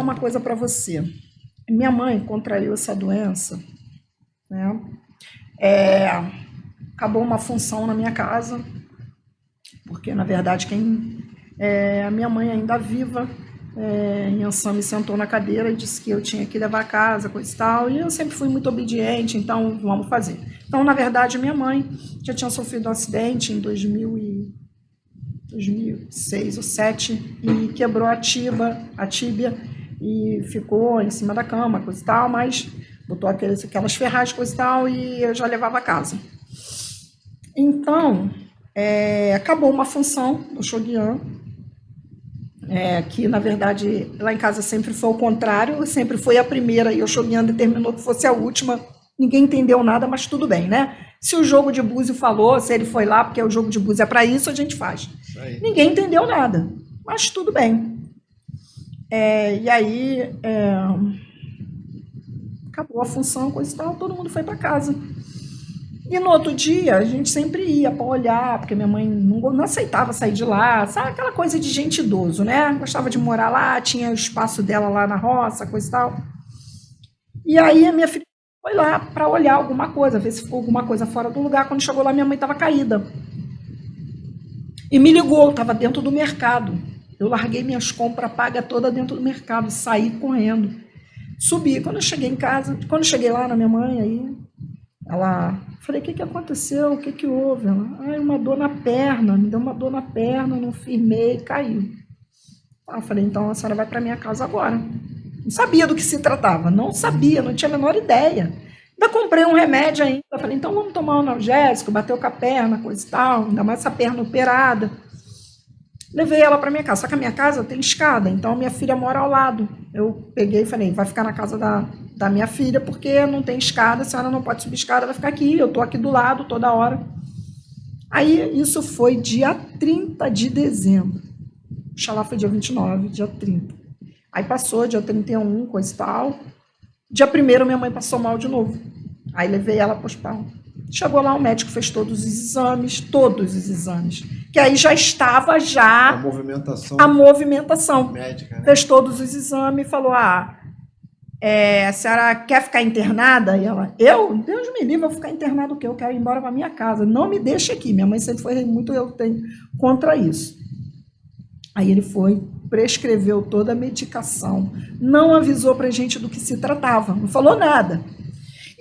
uma coisa para você. Minha mãe contraiu essa doença, né? Acabou uma função na minha casa, porque, na verdade, a minha mãe ainda viva, Yansan me sentou na cadeira e disse que eu tinha que levar a casa, coisa e tal, e eu sempre fui muito obediente, então vamos fazer. Então, na verdade, minha mãe já tinha sofrido um acidente em 2006 ou 2007 e quebrou a tíbia e ficou em cima da cama, coisa e tal, mas botou aquelas ferragens, coisa e tal, e eu já levava a casa. Então, acabou uma função do Shoguian, que, na verdade, lá em casa sempre foi o contrário, sempre foi a primeira e o Shoguian determinou que fosse a última. Ninguém entendeu nada, mas tudo bem, né? Se o jogo de búzio falou, se ele foi lá, porque o jogo de búzio é para isso, a gente faz. Ninguém entendeu nada, mas tudo bem. E aí, acabou a função, coisa e tal, todo mundo foi para casa. E no outro dia, a gente sempre ia para olhar, porque minha mãe não aceitava sair de lá, sabe? Aquela coisa de gente idoso, né? Gostava de morar lá, tinha o espaço dela lá na roça, coisa e tal. E aí a minha filha foi lá para olhar alguma coisa, ver se ficou alguma coisa fora do lugar. Quando chegou lá, minha mãe estava caída. E me ligou, estava dentro do mercado. Eu larguei minhas compras pagas toda dentro do mercado, saí correndo. Subi. Quando eu cheguei em casa, quando eu cheguei lá na minha mãe, aí falei, o que aconteceu? O que houve? Ela, uma dor na perna, me deu uma dor na perna, não firmei, caiu. Eu falei, então a senhora vai para minha casa agora. Não sabia do que se tratava, não sabia, não tinha a menor ideia. Ainda comprei um remédio ainda, falei, então vamos tomar um analgésico, bateu com a perna, coisa e tal, ainda mais essa perna operada. Levei ela para minha casa, só que a minha casa tem escada, então a minha filha mora ao lado. Eu peguei e falei, vai ficar na casa da minha filha, porque não tem escada, a senhora não pode subir escada, vai ficar aqui, eu estou aqui do lado toda hora. Aí isso foi dia 30 de dezembro. Oxalá foi dia 29, dia 30. Aí passou dia 31, coisa e tal. Dia 1º, minha mãe passou mal de novo. Aí levei ela para o hospital. Chegou lá, o médico fez todos os exames, que aí já estava A movimentação médica, né? Fez todos os exames e falou, a senhora quer ficar internada? E ela, Deus me livre, eu vou ficar internada o quê? Eu quero ir embora para minha casa, não me deixe aqui. Minha mãe sempre foi muito contra isso. Aí ele foi, prescreveu toda a medicação, não avisou para a gente do que se tratava, não falou nada.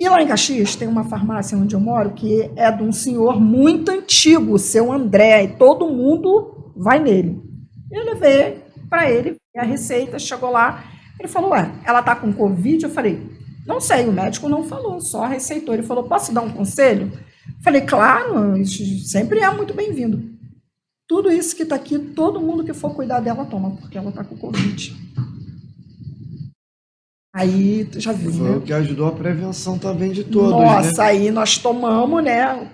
E lá em Caxias tem uma farmácia onde eu moro que é de um senhor muito antigo, o seu André, e todo mundo vai nele. Eu levei para ele a receita, chegou lá, ele falou, ela está com Covid? Eu falei, não sei, o médico não falou, só receitou. Ele falou, posso dar um conselho? Eu falei, claro, sempre é muito bem-vindo. Tudo isso que está aqui, todo mundo que for cuidar dela toma, porque ela está com Covid. Aí, tu já viu, Foi né? o que ajudou a prevenção também de todos, Nossa, né? aí nós tomamos, né?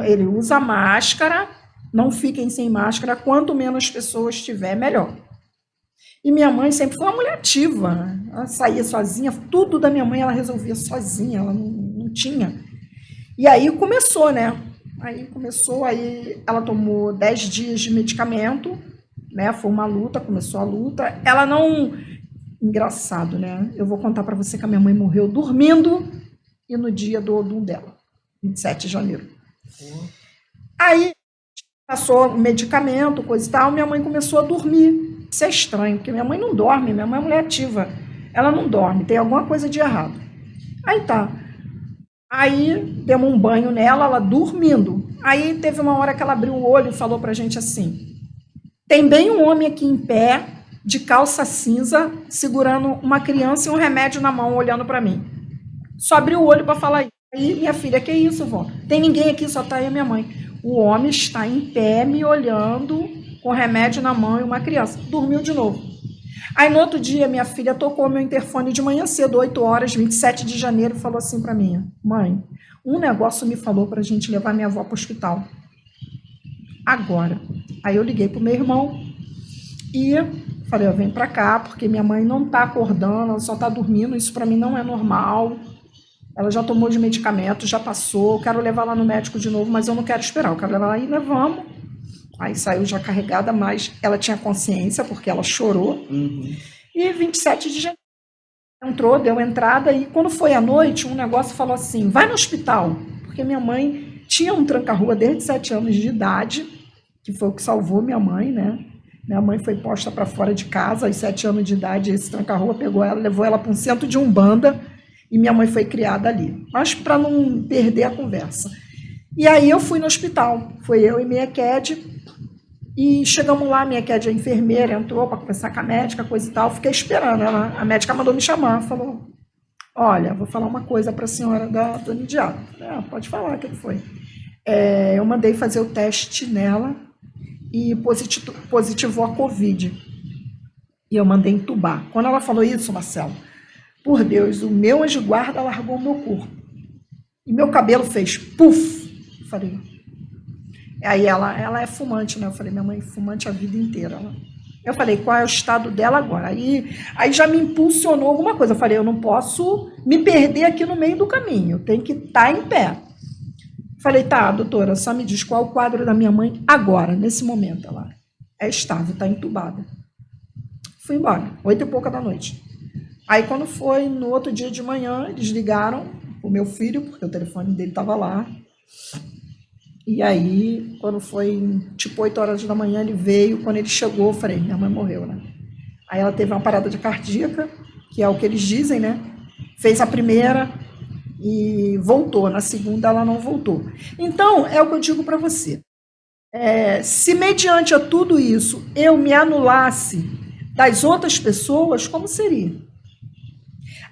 Ele usa máscara, não fiquem sem máscara, quanto menos pessoas tiver, melhor. E minha mãe sempre foi uma mulher ativa, ela saía sozinha, tudo da minha mãe ela resolvia sozinha, ela não tinha. E aí começou, né? Aí ela tomou 10 dias de medicamento, né? Foi uma luta, começou a luta. Ela não... Engraçado, né? Eu vou contar para você que a minha mãe morreu dormindo e no dia do odum dela, 27 de janeiro. Aí passou o medicamento, coisa e tal, minha mãe começou a dormir. Isso é estranho, porque minha mãe não dorme, minha mãe é mulher ativa. Ela não dorme, tem alguma coisa de errado. Aí tá. Aí demos um banho nela, ela dormindo. Aí teve uma hora que ela abriu o olho e falou pra gente assim, tem bem um homem aqui em pé, de calça cinza, segurando uma criança e um remédio na mão, olhando para mim. Só abriu o olho para falar isso. Aí, minha filha, que isso, vó? Tem ninguém aqui, só tá aí a minha mãe. O homem está em pé, me olhando, com remédio na mão e uma criança. Dormiu de novo. Aí, no outro dia, minha filha tocou meu interfone de manhã cedo, 8 horas, 27 de janeiro, e falou assim para mim, mãe, um negócio me falou para a gente levar minha avó para o hospital. Agora. Aí eu liguei pro meu irmão e falei, vem para cá, porque minha mãe não está acordando, ela só está dormindo, isso para mim não é normal. Ela já tomou de medicamento, já passou, eu quero levar lá no médico de novo, mas eu não quero esperar, eu quero levar lá e levamos. Aí saiu já carregada, mas ela tinha consciência, porque ela chorou. E 27 de janeiro entrou, deu entrada, e quando foi à noite, um negócio falou assim, vai no hospital, porque minha mãe tinha um tranca-rua desde 7 anos de idade, que foi o que salvou minha mãe, né? Minha mãe foi posta para fora de casa aos 7 anos de idade, esse tranca-rua pegou ela, levou ela para um centro de Umbanda, e minha mãe foi criada ali. Mas para não perder a conversa. E aí eu fui no hospital, foi eu e minha Ked, e chegamos lá, minha Ked, a enfermeira, entrou para conversar com a médica, coisa e tal, fiquei esperando, a médica mandou me chamar, falou, olha, vou falar uma coisa para a senhora da Dona Idiada. Pode falar, o que foi? Eu mandei fazer o teste nela, e positivou a Covid. E eu mandei entubar. Quando ela falou isso, Marcelo, por Deus, o meu anjo de guarda largou o meu corpo. E meu cabelo fez puf. Falei. Aí ela é fumante, né? Eu falei, minha mãe é fumante a vida inteira. Eu falei, qual é o estado dela agora? Aí já me impulsionou alguma coisa. Eu falei, eu não posso me perder aqui no meio do caminho. Eu tenho que estar em pé. Falei, tá, doutora, só me diz qual é o quadro da minha mãe agora, nesse momento. Ela é estável, está entubada. Fui embora, 8 e pouca da noite. Aí, quando foi no outro dia de manhã, eles ligaram o meu filho, porque o telefone dele estava lá. E aí, quando foi tipo 8 horas da manhã, ele veio. Quando ele chegou, eu falei, minha mãe morreu, né? Aí ela teve uma parada de cardíaca, que é o que eles dizem, né? Fez a primeira e voltou. Na segunda, ela não voltou. Então, é o que eu digo para você. Se mediante a tudo isso, eu me anulasse das outras pessoas, como seria?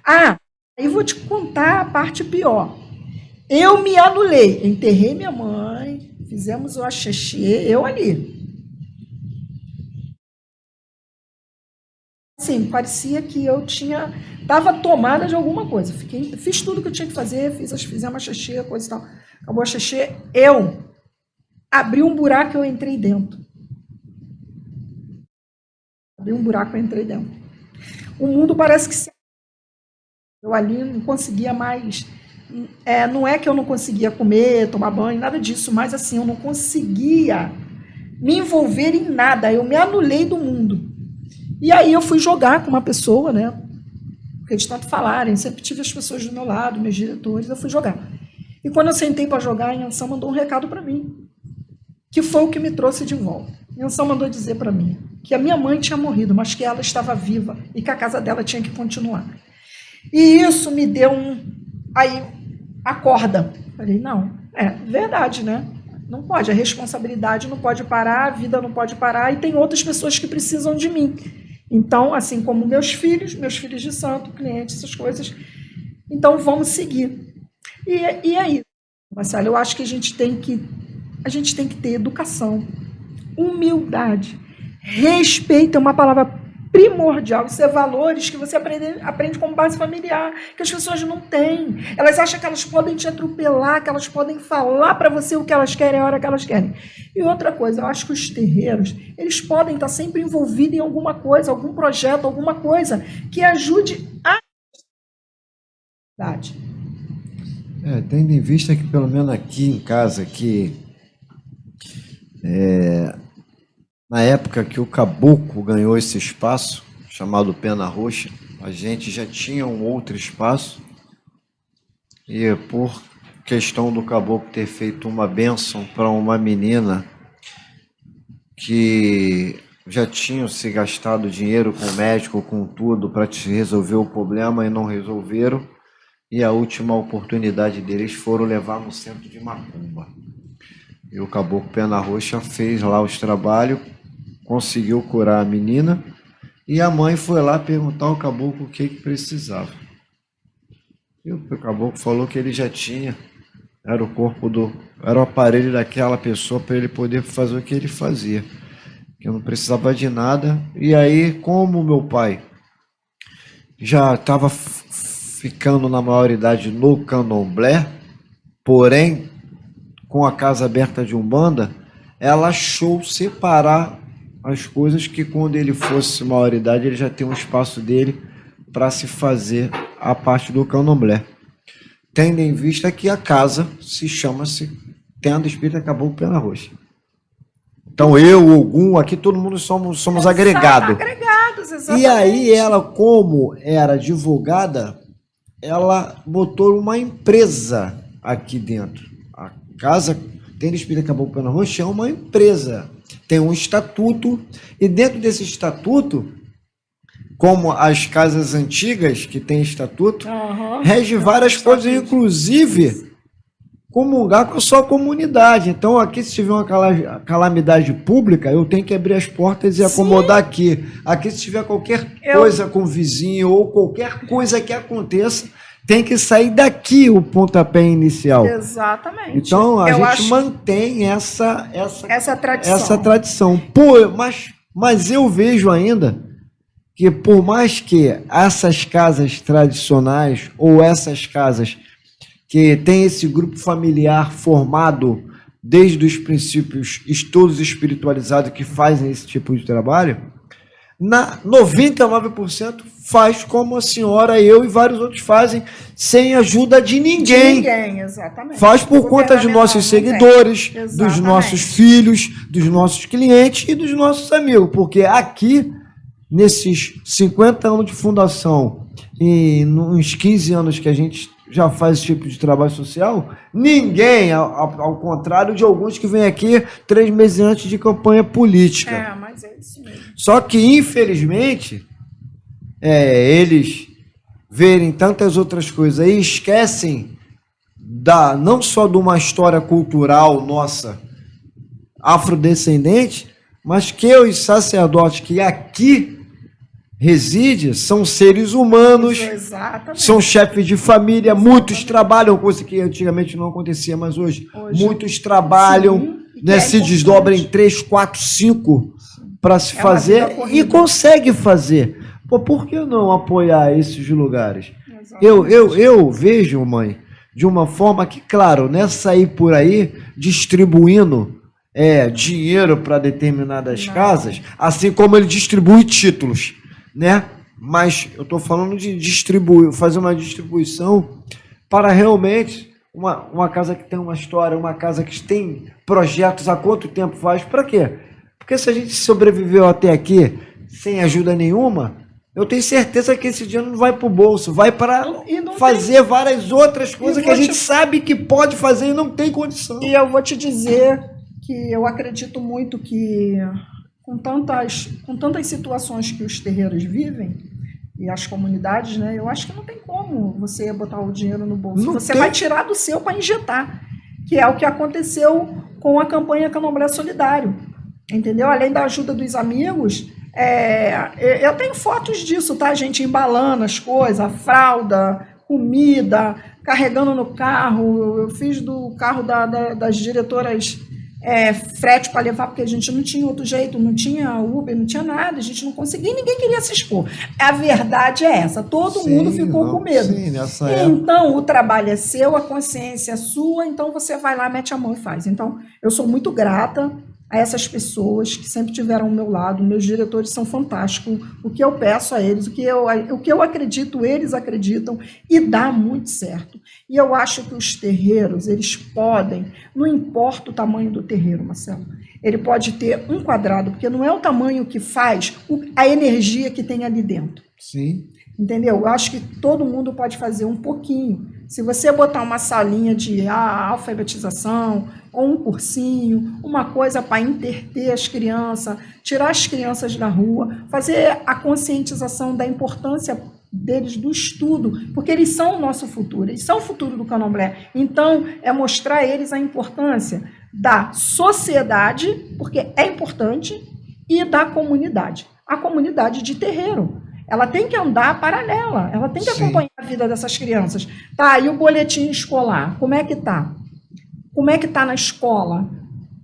Aí vou te contar a parte pior. Eu me anulei, enterrei minha mãe, fizemos o axixê, eu ali. Assim, parecia que eu estava tomada de alguma coisa. Fiz tudo que eu tinha que fazer, fizemos axixê, coisa e tal. Acabou o axixê, eu abri um buraco e eu entrei dentro. O mundo parece que eu ali não conseguia mais. Não é que eu não conseguia comer, tomar banho, nada disso, mas assim, eu não conseguia me envolver em nada, eu me anulei do mundo. E aí eu fui jogar com uma pessoa, né? Porque de tanto falarem, sempre tive as pessoas do meu lado, meus diretores, eu fui jogar. E quando eu sentei para jogar, a Yansan mandou um recado para mim, que foi o que me trouxe de volta. A Yansan mandou dizer para mim que a minha mãe tinha morrido, mas que ela estava viva e que a casa dela tinha que continuar. E isso me deu a corda. Falei, não, verdade, né? Não pode, a responsabilidade não pode parar, a vida não pode parar, e tem outras pessoas que precisam de mim. Então, assim como meus filhos de santo, clientes, essas coisas, então vamos seguir. E aí, Marcelo, eu acho que a gente tem que ter educação, humildade, respeito é uma palavra primordial, isso é valores que você aprende como base familiar, que as pessoas não têm. Elas acham que elas podem te atropelar, que elas podem falar para você o que elas querem, a hora que elas querem. E outra coisa, eu acho que os terreiros, eles podem estar sempre envolvidos em alguma coisa, algum projeto, alguma coisa que ajude a cidade. Tendo em vista que, pelo menos aqui em casa, na época que o Caboclo ganhou esse espaço, chamado Pena Roxa, a gente já tinha um outro espaço, e por questão do Caboclo ter feito uma bênção para uma menina que já tinham se gastado dinheiro com o médico, com tudo, para resolver o problema e não resolveram, e a última oportunidade deles foram levar no centro de Macumba. E o Caboclo Pena Roxa fez lá os trabalhos, conseguiu curar a menina, e a mãe foi lá perguntar ao Caboclo o que precisava. E o Caboclo falou que ele já tinha, era o aparelho daquela pessoa para ele poder fazer o que ele fazia, que eu não precisava de nada. E aí, como meu pai já estava ficando na maioridade no candomblé, porém com a casa aberta de Umbanda, ela achou separar as coisas, que quando ele fosse maioridade, ele já tem um espaço dele para se fazer a parte do candomblé. Tendo em vista que a casa chama-se Tenda Espírita Caboclo Pena Roxa. Então eu, Ogum, aqui todo mundo somos agregados. exatamente. E aí ela, como era advogada, ela botou uma empresa aqui dentro. A Casa Tênis Espírita Caboclo Pena Roxa é uma empresa. Tem um estatuto, e dentro desse estatuto, como as casas antigas que têm estatuto, rege várias coisas, inclusive comungar com a sua comunidade. Então, aqui, se tiver uma calamidade pública, eu tenho que abrir as portas e acomodar aqui. Aqui, se tiver qualquer coisa com o vizinho ou qualquer coisa que aconteça, tem que sair daqui o pontapé inicial. Exatamente. Então, a gente mantém essa tradição. Essa tradição. Pô, mas eu vejo ainda que, por mais que essas casas tradicionais ou essas casas que tem esse grupo familiar formado desde os princípios, estudos espiritualizados que fazem esse tipo de trabalho, 99% faz como a senhora, eu e vários outros fazem, sem ajuda de ninguém. De ninguém, exatamente. Faz por conta de nossos seguidores, dos nossos filhos, dos nossos clientes e dos nossos amigos, porque aqui, nesses 50 anos de fundação e uns 15 anos que a gente já faz esse tipo de trabalho social, ninguém, ao contrário de alguns que vêm aqui 3 meses antes de campanha política. Mas é isso mesmo. Só que, infelizmente, eles verem tantas outras coisas e esquecem não só de uma história cultural nossa afrodescendente, mas que os sacerdotes que aqui reside, são seres humanos, são chefes de família, muitos trabalham, coisa que antigamente não acontecia, mas hoje muitos trabalham, né, se desdobram em 3, 4, 5 para se fazer e consegue fazer. Pô, por que não apoiar esses lugares? Eu vejo, mãe, de uma forma que, claro, não é sair por aí distribuindo dinheiro para determinadas casas, assim como ele distribui títulos, né? Mas eu estou falando de fazer uma distribuição para realmente uma casa que tem uma história, uma casa que tem projetos. Há quanto tempo faz? Para quê? Porque se a gente sobreviveu até aqui sem ajuda nenhuma, eu tenho certeza que esse dinheiro não vai para o bolso, vai para fazer várias outras coisas que a gente sabe que pode fazer e não tem condição. E eu vou te dizer que eu acredito muito que com tantas situações que os terreiros vivem e as comunidades, né, eu acho que não tem como você botar o dinheiro no bolso. Você vai tirar do seu para injetar, que é o que aconteceu com a campanha Candomblé Solidário, entendeu? Além da ajuda dos amigos, eu tenho fotos disso, tá, gente? Embalando as coisas, fralda, comida, carregando no carro. Eu fiz do carro das diretoras frete para levar, porque a gente não tinha outro jeito, não tinha Uber, não tinha nada, a gente não conseguia, ninguém queria se expor. A verdade é essa, todo mundo ficou com medo. Então, o trabalho é seu, a consciência é sua, então você vai lá, mete a mão e faz. Então, eu sou muito grata a essas pessoas que sempre tiveram ao meu lado, meus diretores são fantásticos, o que eu peço a eles, o que eu acredito, eles acreditam, e dá muito certo. E eu acho que os terreiros, eles podem, não importa o tamanho do terreiro, Marcelo, ele pode ter um quadrado, porque não é o tamanho que faz a energia que tem ali dentro. Sim. Entendeu? Eu acho que todo mundo pode fazer um pouquinho. Se você botar uma salinha de alfabetização, ou um cursinho, uma coisa para entreter as crianças, tirar as crianças da rua, fazer a conscientização da importância deles do estudo, porque eles são o nosso futuro, eles são o futuro do candomblé. Então, é mostrar a eles a importância da sociedade, porque é importante, e da comunidade. A comunidade de terreiro. Ela tem que andar paralela, ela tem que acompanhar a vida dessas crianças. Tá, e o boletim escolar, como é que tá? Como é que tá na escola?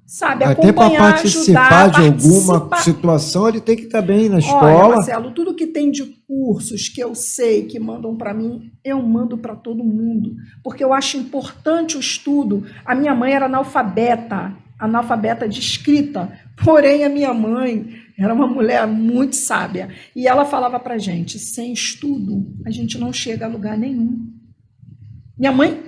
Sabe, até para participar de alguma situação, ele tem que estar bem na escola. Olha, Marcelo, tudo que tem de cursos que eu sei que mandam para mim, eu mando para todo mundo, porque eu acho importante o estudo. A minha mãe era analfabeta de escrita, porém a minha mãe era uma mulher muito sábia, e ela falava para a gente, sem estudo, a gente não chega a lugar nenhum. Minha mãe,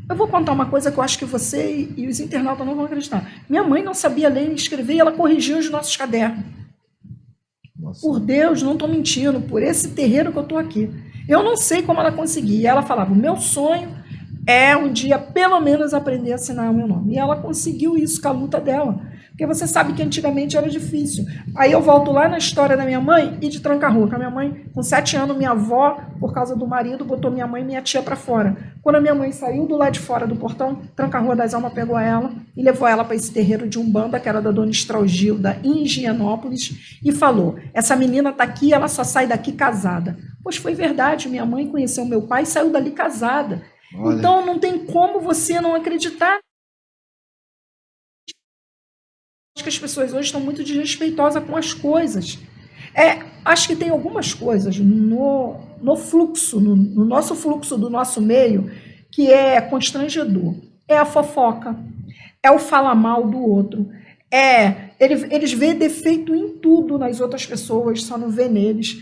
eu vou contar uma coisa que eu acho que você e os internautas não vão acreditar. Minha mãe não sabia ler e escrever, e ela corrigia os nossos cadernos. situação. Por Deus, não estou mentindo, por esse terreiro que eu estou aqui. Eu não sei como ela conseguia. E ela falava, o meu sonho é um dia, pelo menos, aprender a assinar o meu nome. E ela conseguiu isso com a luta dela. Porque você sabe que antigamente era difícil. Aí eu volto lá na história da minha mãe e de Tranca-Rua. Com a minha mãe, com 7 anos, minha avó, por causa do marido, botou minha mãe e minha tia para fora. Quando a minha mãe saiu do lado de fora do portão, Tranca-Rua das Almas pegou ela e levou ela para esse terreiro de Umbanda, que era da dona Estraugilda, em Higienópolis, e falou, essa menina está aqui, ela só sai daqui casada. Pois foi verdade, minha mãe conheceu meu pai e saiu dali casada. Olha. Então não tem como você não acreditar. Acho que as pessoas hoje estão muito desrespeitosas com as coisas. Acho que tem algumas coisas no fluxo, no nosso fluxo do nosso meio, que é constrangedor. É a fofoca, é o falar mal do outro, eles veem defeito em tudo nas outras pessoas, só não vê neles.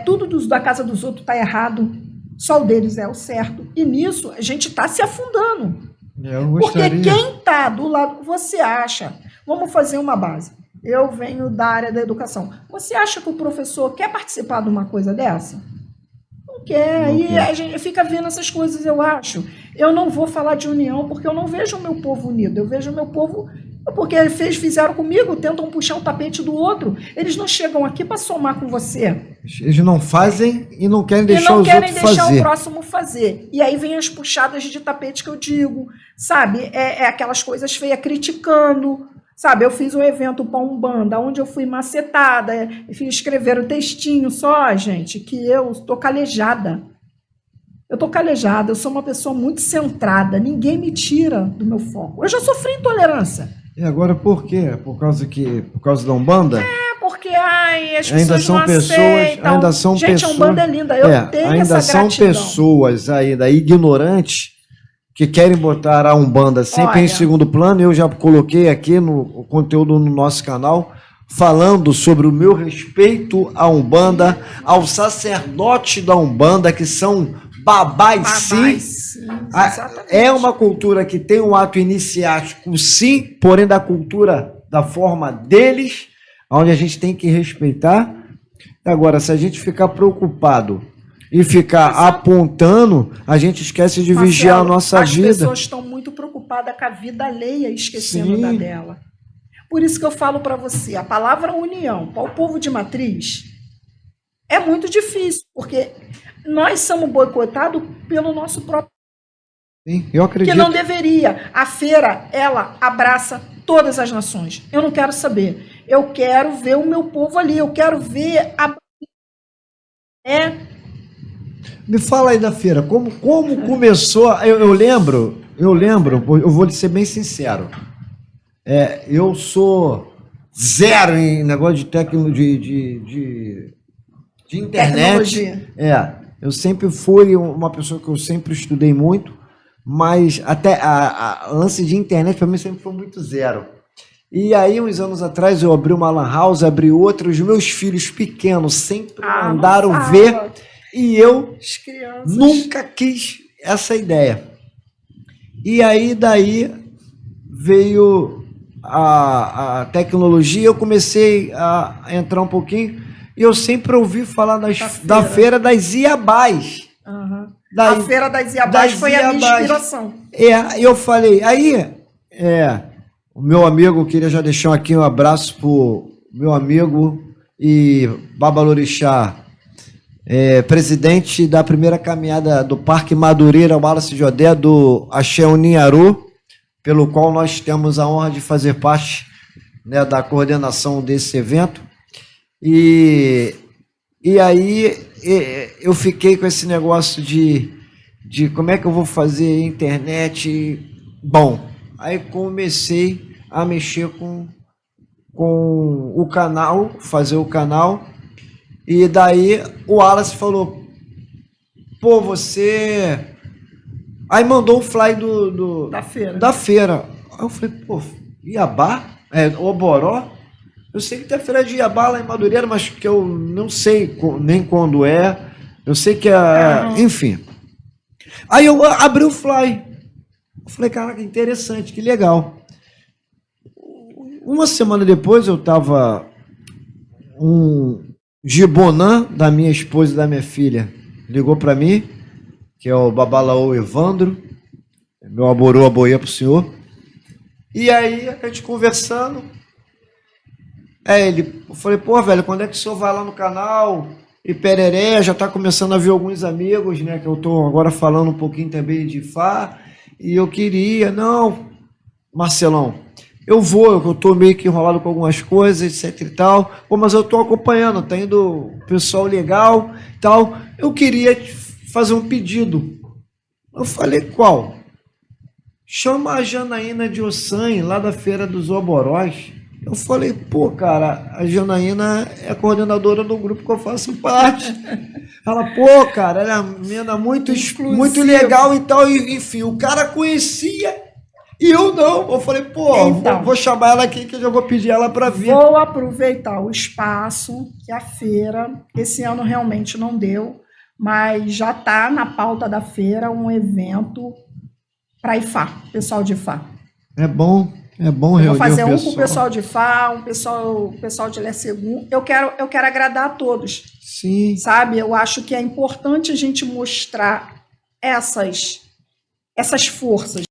Tudo da casa dos outros está errado, só o deles é o certo. E nisso a gente está se afundando. Porque quem está do lado, você acha, vamos fazer uma base. Eu venho da área da educação. Você acha que o professor quer participar de uma coisa dessa? Não quer. Aí a gente fica vendo essas coisas, eu acho. Eu não vou falar de união, porque eu não vejo o meu povo unido. Eu vejo o meu povo... Porque eles fizeram comigo, tentam puxar o tapete do outro. Eles não chegam aqui para somar com você. Eles não fazem e não querem deixar os outros fazer. E não querem deixar o próximo fazer. E aí vem as puxadas de tapete que eu digo, sabe? Aquelas coisas feias criticando, sabe? Eu fiz um evento para Umbanda, onde eu fui macetada, escreveram textinho só, gente, que eu estou calejada. Eu estou calejada, eu sou uma pessoa muito centrada, ninguém me tira do meu foco. Eu já sofri intolerância. E agora por quê? Por causa da Umbanda? Porque as pessoas não aceitam. Ainda são gente, pessoas, a Umbanda é linda, eu tenho ainda essa são gratidão. Pessoas ainda ignorantes que querem botar a Umbanda sempre em segundo plano. Eu já coloquei aqui no conteúdo no nosso canal, falando sobre o meu respeito à Umbanda, ao sacerdote da Umbanda, que são babás, sim. É uma cultura que tem um ato iniciático, sim, porém da cultura, da forma deles, onde a gente tem que respeitar. Agora, se a gente ficar preocupado e ficar apontando, a gente esquece de vigiar a nossa vida. As pessoas estão muito preocupadas com a vida alheia, esquecendo da dela. Por isso que eu falo para você, a palavra união para o povo de matriz é muito difícil, porque nós somos boicotados pelo nosso próprio. Sim, eu acredito. Que não deveria. A feira, ela abraça todas as nações. Eu não quero saber. Eu quero ver o meu povo ali. Eu quero ver a... Me fala aí da feira. Como começou? Eu lembro, eu vou lhe ser bem sincero. Eu sou zero em negócio de de internet. Eu sempre fui uma pessoa que eu sempre estudei muito, mas até a lance de internet para mim sempre foi muito zero. E aí, uns anos atrás, eu abri uma lan house, abri outra, os meus filhos pequenos sempre mandaram ver, e eu nunca quis essa ideia. E aí, daí, veio a tecnologia, eu comecei a entrar um pouquinho, e eu sempre ouvi falar da Feira das Iabás. A Feira das Iabás foi a minha inspiração. E eu falei, o meu amigo, queria já deixar aqui um abraço pro meu amigo e Babalorixá, presidente da primeira caminhada do Parque Madureira, Wallace Jodé, do Axé Uninharu, pelo qual nós temos a honra de fazer parte, né, da coordenação desse evento. E aí eu fiquei com esse negócio de como é que eu vou fazer internet. Bom, aí comecei a mexer com o canal, fazer o canal, e daí o Wallace falou, pô, você... Aí mandou o fly da feira. Aí eu falei, pô, Iabá? Oboró? Eu sei que tem a feira de Iabá lá em Madureira, mas que eu não sei nem quando é. Eu sei que enfim. Aí eu abri o fly. Eu falei, caraca, interessante, que legal. Uma semana depois eu estava Gibonan, da minha esposa e da minha filha, ligou para mim, que é o Babalaô Evandro, meu aborô, aboia pro senhor. E aí, a gente conversando, eu falei, pô, velho, quando é que o senhor vai lá no canal? E pereré, já tá começando a ver alguns amigos, né, que eu tô agora falando um pouquinho também de Fá, e eu queria, não, Marcelão, eu tô meio que enrolado com algumas coisas, etc e tal, pô, mas eu tô acompanhando, tá indo pessoal legal e tal, eu queria te fazer um pedido. Eu falei, qual? Chama a Janaína de Ossanha, lá da Feira dos Oborós. Eu falei, pô, cara, a Janaína é a coordenadora do grupo que eu faço parte. Ela, pô, cara, ela é uma menina muito, muito legal e tal. E, enfim, o cara conhecia e eu não. Eu falei, pô, Então, vou chamar ela aqui que eu já vou pedir ela para vir. vou aproveitar o espaço que a feira, esse ano realmente não deu, mas já está na pauta da feira um evento para IFA, pessoal de IFA. É bom Eu vou fazer reunir um com o pessoal de IFA, um pessoal de Lecegum. Eu quero agradar a todos. Sim. Sabe? Eu acho que é importante a gente mostrar essas forças.